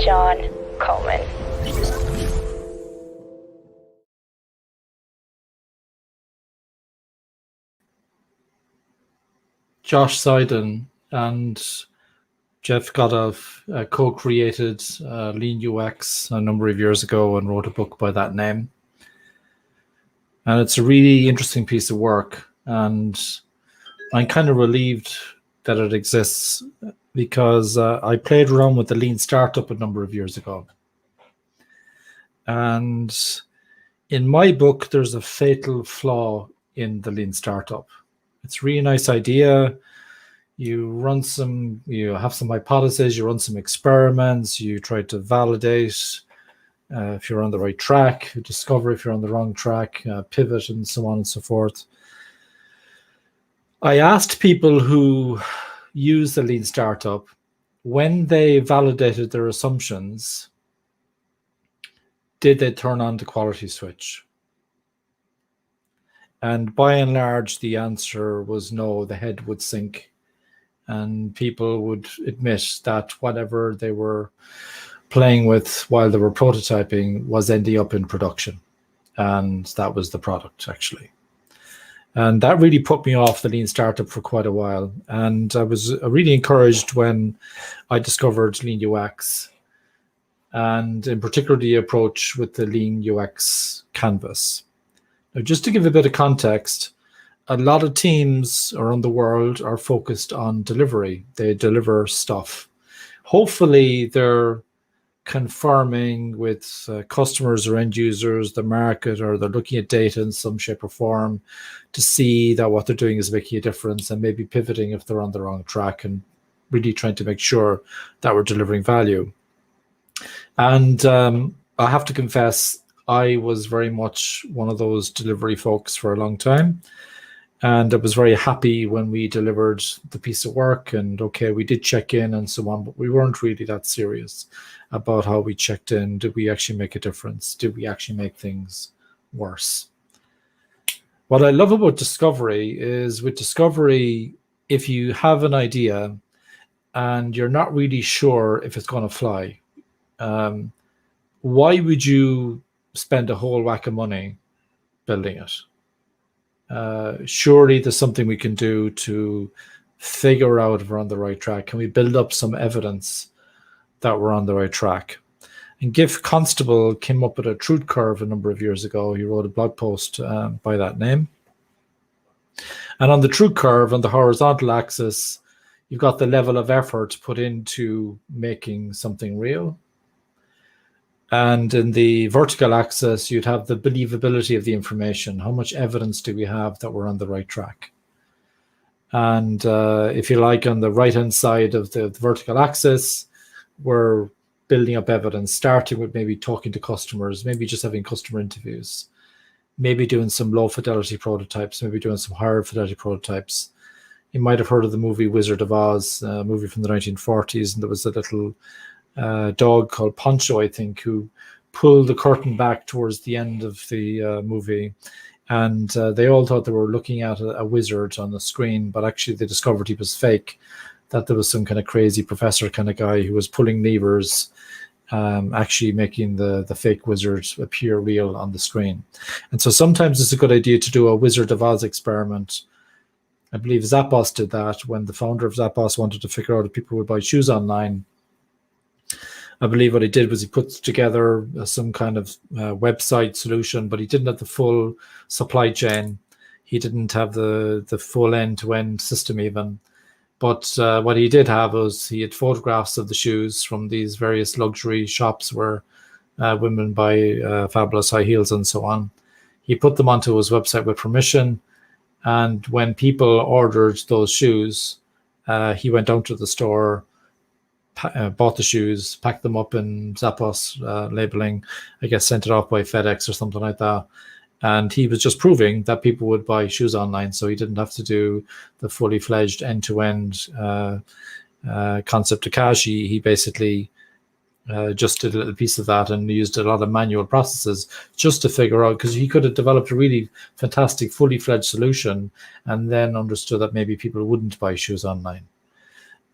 John Coleman. Josh Seiden and Jeff Gothelf co-created Lean UX a number of years ago and wrote a book by that name. And it's a really interesting piece of work. And I'm kind of relieved that it exists because I played around with the Lean Startup a number of years ago. And in my book, there's a fatal flaw in the Lean Startup. It's a really nice idea. You have some hypotheses, you run some experiments, you try to validate if you're on the right track, discover if you're on the wrong track, pivot, and so on and so forth. I asked people who use the Lean Startup, when they validated their assumptions, did they turn on the quality switch? And by and large, the answer was no, the head would sink. And people would admit that whatever they were playing with while they were prototyping was ending up in production. And that was the product, actually. And that really put me off the Lean Startup for quite a while. And I was really encouraged when I discovered Lean UX, and in particular the approach with the Lean UX canvas. Now, just to give a bit of context, a lot of teams around the world are focused on delivery. They deliver stuff. Hopefully, they're confirming with customers or end users, the market, or they're looking at data in some shape or form to see that what they're doing is making a difference, and maybe pivoting if they're on the wrong track, and really trying to make sure that we're delivering value. And I have to confess, I was very much one of those delivery folks for a long time. And I was very happy when we delivered the piece of work, and okay, we did check in and so on, but we weren't really that serious about how we checked in. Did we actually make a difference? Did we actually make things worse? What I love about discovery is, with discovery, if you have an idea and you're not really sure if it's going to fly, why would you spend a whole whack of money building it? Surely there's something we can do to figure out if we're on the right track. Can we build up some evidence that we're on the right track? And Giff Constable came up with a truth curve a number of years ago. He wrote a blog post by that name. And on the truth curve, on the horizontal axis, you've got the level of effort put into making something real. And in the vertical axis, you'd have the believability of the information. How much evidence do we have that we're on the right track? And if you like, on the right-hand side of the vertical axis, we're building up evidence, starting with maybe talking to customers, maybe just having customer interviews, maybe doing some low-fidelity prototypes, maybe doing some higher-fidelity prototypes. You might have heard of the movie Wizard of Oz, a movie from the 1940s, and there was a little dog called Poncho, I think, who pulled the curtain back towards the end of the movie, and they all thought they were looking at a wizard on the screen, but actually they discovered he was fake, that there was some kind of crazy professor kind of guy who was pulling levers, actually making the fake wizard appear real on the screen. And so sometimes it's a good idea to do a Wizard of Oz experiment. I believe Zappos did that when the founder of Zappos wanted to figure out if people would buy shoes online. I believe what he did was he put together some kind of website solution, but he didn't have the full supply chain. He didn't have the full end-to-end system even. But what he did have was he had photographs of the shoes from these various luxury shops where women buy fabulous high heels and so on. He put them onto his website with permission. And when people ordered those shoes, he went down to the store, bought the shoes, packed them up in Zappos labeling, I guess sent it off by FedEx or something like that. And he was just proving that people would buy shoes online, so he didn't have to do the fully fledged end-to-end concept to cash. He basically just did a little piece of that and used a lot of manual processes just to figure out, because he could have developed a really fantastic fully fledged solution and then understood that maybe people wouldn't buy shoes online.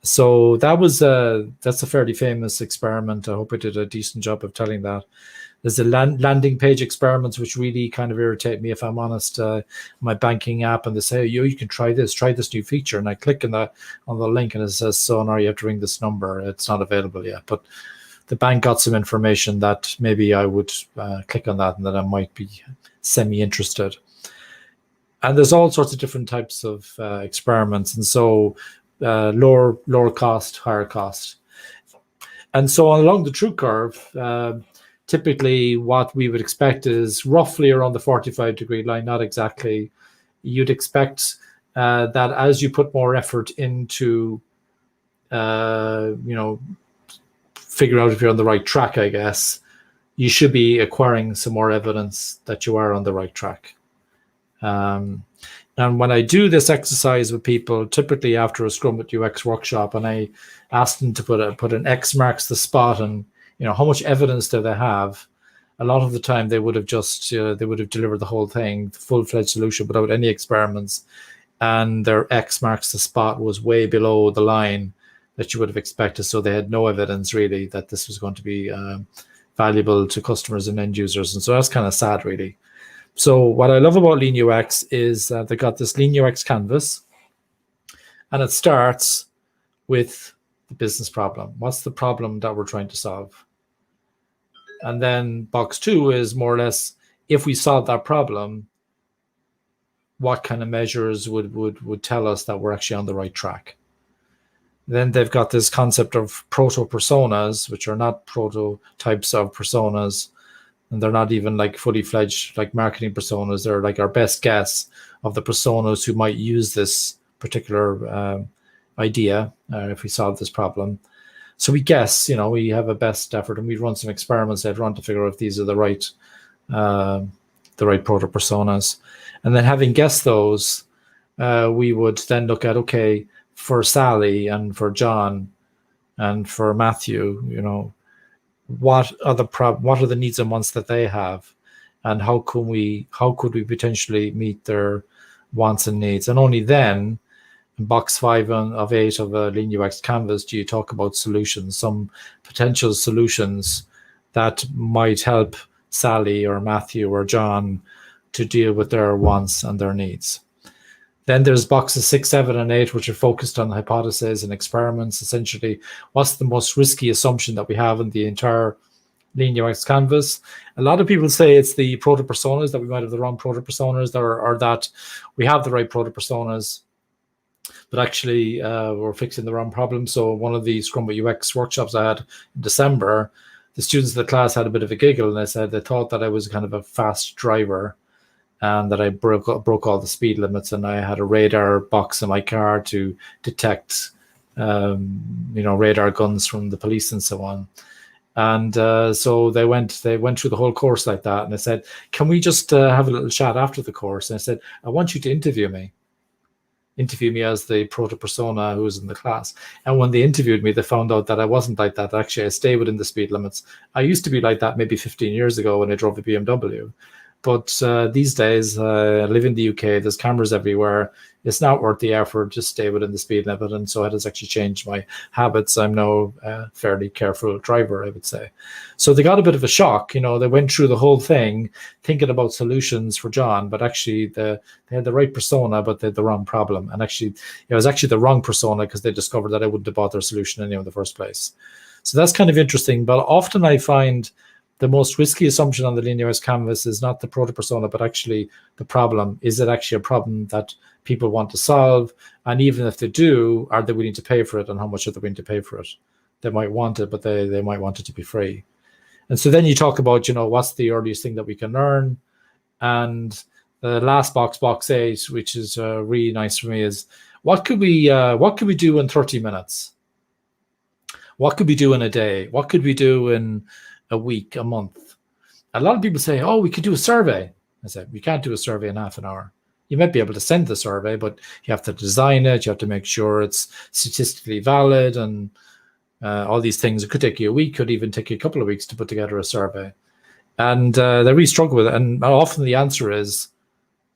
So that's a fairly famous experiment. I hope I did a decent job of telling that. There's the landing page experiments, which really kind of irritate me, if I'm honest. My banking app, and they say, you can try this new feature. And I click on the link and it says, so now you have to ring this number. It's not available yet. But the bank got some information that maybe I would click on that and that I might be semi-interested. And there's all sorts of different types of experiments. And so lower cost, higher cost. And so along the truth curve, typically what we would expect is roughly around the 45-degree line, not exactly. You'd expect that as you put more effort into, figure out if you're on the right track, I guess, you should be acquiring some more evidence that you are on the right track. And when I do this exercise with people, typically after a Scrum with UX workshop, and I ask them to put an X marks the spot, and how much evidence do they have? A lot of the time, they would have delivered the whole thing, the full-fledged solution, without any experiments, and their X marks the spot was way below the line that you would have expected. So they had no evidence really that this was going to be valuable to customers and end users, and so that's kind of sad, really. So what I love about Lean UX is they got this Lean UX canvas, and it starts with the business problem. What's the problem that we're trying to solve? And then box 2 is more or less, if we solve that problem, what kind of measures would tell us that we're actually on the right track? Then they've got this concept of proto-personas, which are not prototypes of personas, and they're not even like fully fledged like marketing personas. They're like our best guess of the personas who might use this particular idea if we solve this problem. So we guess, we have a best effort, and we run some experiments later on to figure out if these are the right proto personas. And then having guessed those, we would then look at, okay, for Sally and for John and for Matthew, what are the needs and wants that they have, and how could we potentially meet their wants and needs? And only then, in box 5 of 8 of a Lean UX canvas, do you talk about solutions, some potential solutions that might help Sally or Matthew or John to deal with their wants and their needs. Then there's boxes 6, 7, and 8, which are focused on hypotheses and experiments. Essentially, what's the most risky assumption that we have in the entire Lean UX canvas? A lot of people say it's the proto-personas, that we might have the wrong proto-personas, or that we have the right proto-personas, but actually we're fixing the wrong problem. So one of the Scrum with UX workshops I had in December, the students of the class had a bit of a giggle, and they said they thought that I was kind of a fast driver, and that I broke all the speed limits, and I had a radar box in my car to detect, radar guns from the police and so on. And so they went through the whole course like that, and I said, "Can we just have a little chat after the course?" And I said, "I want you to interview me as the proto-persona who was in the class." And when they interviewed me, they found out that I wasn't like that. Actually, I stay within the speed limits. I used to be like that maybe 15 years ago when I drove a BMW. But these days, I live in the UK, there's cameras everywhere. It's not worth the effort, just stay within the speed limit. And so it has actually changed my habits. I'm now a fairly careful driver, I would say. So they got a bit of a shock. They went through the whole thing thinking about solutions for John, but actually they had the right persona, but they had the wrong problem. And actually, it was actually the wrong persona because they discovered that I wouldn't have bought their solution anyway in the first place. So that's kind of interesting. But often I find the most risky assumption on the Lean UX canvas is not the proto-persona, but actually the problem. Is it actually a problem that people want to solve? And even if they do, are they willing to pay for it? And how much are they willing to pay for it? They might want it, but they might want it to be free. And so then you talk about, what's the earliest thing that we can learn? And the last box 8, which is really nice for me, is what could we do in 30 minutes? What could we do in a day? What could we do in a week, a month? A lot of people say, "Oh, we could do a survey." I said, "We can't do a survey in half an hour. You might be able to send the survey, but you have to design it. You have to make sure it's statistically valid, and all these things. It could take you a week, could even take you a couple of weeks to put together a survey." And they really struggle with it. And often the answer is,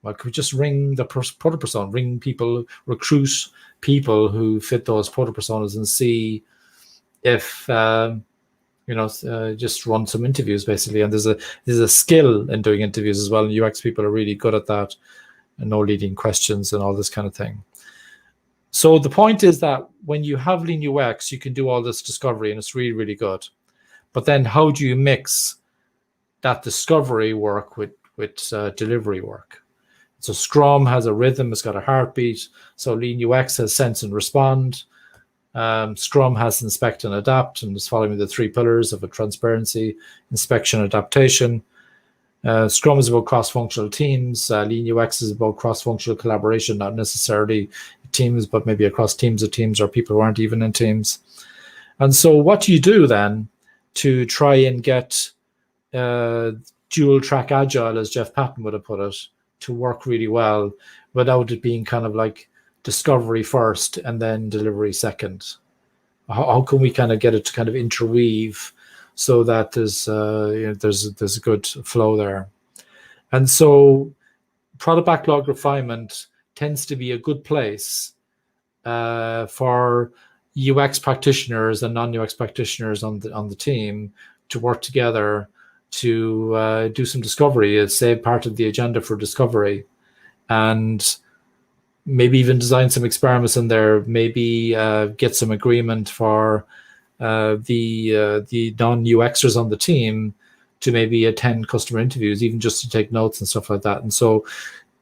well, could we just ring the proto-persona, ring people, recruit people who fit those proto personas and see if just run some interviews basically. And there's a skill in doing interviews as well, and UX people are really good at that, and no leading questions and all this kind of thing. So the point is that when you have Lean UX, you can do all this discovery, and it's really, really good. But then how do you mix that discovery work with delivery work? So Scrum has a rhythm, it's got a heartbeat. So Lean UX has sense and respond. Scrum has inspect and adapt, and is following the 3 pillars of a transparency, inspection, adaptation. Scrum is about cross-functional teams. Lean UX is about cross-functional collaboration, not necessarily teams, but maybe across teams of teams or people who aren't even in teams. And so what do you do then to try and get dual track agile, as Jeff Patton would have put it, to work really well without it being kind of like discovery first and then delivery second? How can we kind of get it to kind of interweave so that there's a good flow there? And so product backlog refinement tends to be a good place for UX practitioners and non-UX practitioners on the team to work together to do some discovery, save part of the agenda for discovery, and maybe even design some experiments in there, maybe get some agreement for the non-UXers on the team to maybe attend customer interviews, even just to take notes and stuff like that. And so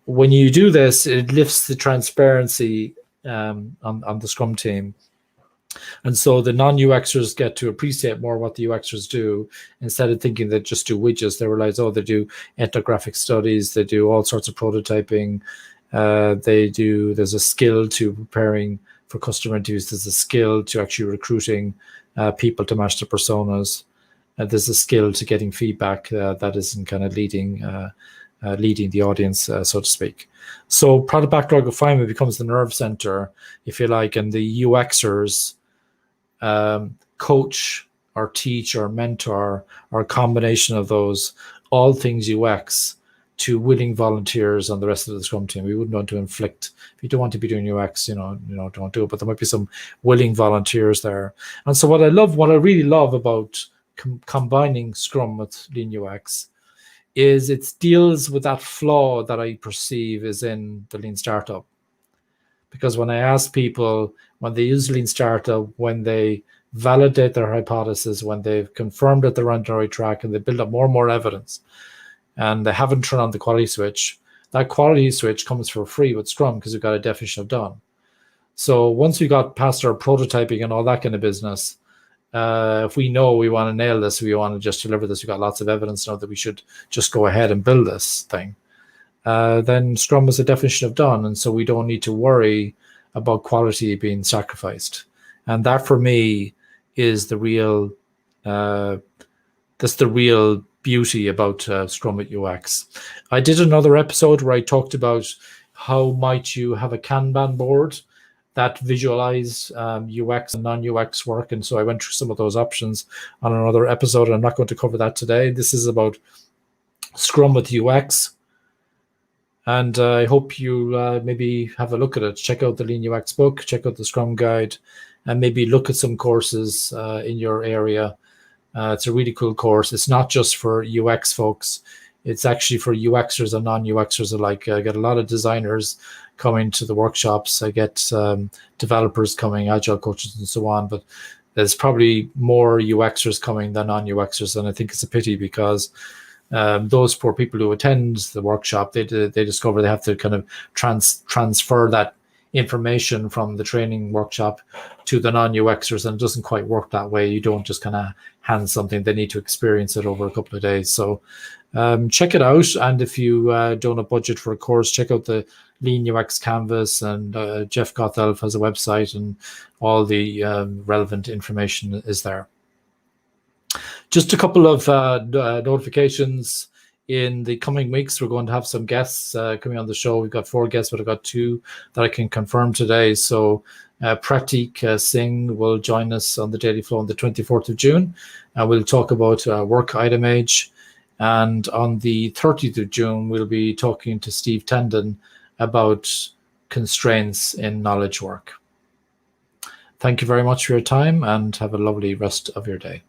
when you do this, it lifts the transparency on the Scrum team. And so the non-UXers get to appreciate more what the UXers do, instead of thinking they just do widgets. They realize, they do ethnographic studies, they do all sorts of prototyping. There's a skill to preparing for customer interviews. There's a skill to actually recruiting people to match the personas. There's a skill to getting feedback that isn't kind of leading the audience, so to speak. So product backlog refinement becomes the nerve center, if you like, and the UXers coach or teach or mentor, or a combination of those, all things UX, to willing volunteers on the rest of the Scrum team. We wouldn't want to inflict. If you don't want to be doing UX, don't do it. But there might be some willing volunteers there. And so what I really love about combining Scrum with Lean UX is it deals with that flaw that I perceive is in the Lean Startup. Because when I ask people, when they use Lean Startup, when they validate their hypothesis, when they've confirmed that they're on the right track and they build up more and more evidence, and they haven't turned on the quality switch, that quality switch comes for free with Scrum because we've got a definition of done. So once we got past our prototyping and all that kind of business, if we know we want to nail this, we want to just deliver this, we've got lots of evidence now that we should just go ahead and build this thing, then Scrum is a definition of done. And so we don't need to worry about quality being sacrificed. And that for me is the real, that's the real beauty about Scrum at UX. I did another episode where I talked about how might you have a Kanban board that visualize UX and non-UX work. And so I went through some of those options on another episode. I'm not going to cover that today. This is about Scrum with UX. And I hope you maybe have a look at it. Check out the Lean UX book, check out the Scrum guide, and maybe look at some courses in your area. It's a really cool course. It's not just for UX folks. It's actually for UXers and non-UXers alike. I get a lot of designers coming to the workshops. I get developers coming, agile coaches and so on. But there's probably more UXers coming than non-UXers. And I think it's a pity because those poor people who attend the workshop, they discover they have to kind of transfer that information from the training workshop to the non-UXers, and it doesn't quite work that way. You don't just kind of hand something. They need to experience it over a couple of days. So check it out. And if you don't have budget for a course, check out the Lean UX Canvas, and Jeff Gothelf has a website, and all the relevant information is there. Just a couple of notifications. In the coming weeks, we're going to have some guests coming on the show. We've got 4 guests, but I've got 2 that I can confirm today. So Pratik Singh will join us on the Daily Flow on the 24th of June. We'll talk about work item age. And on the 30th of June, we'll be talking to Steve Tendon about constraints in knowledge work. Thank you very much for your time and have a lovely rest of your day.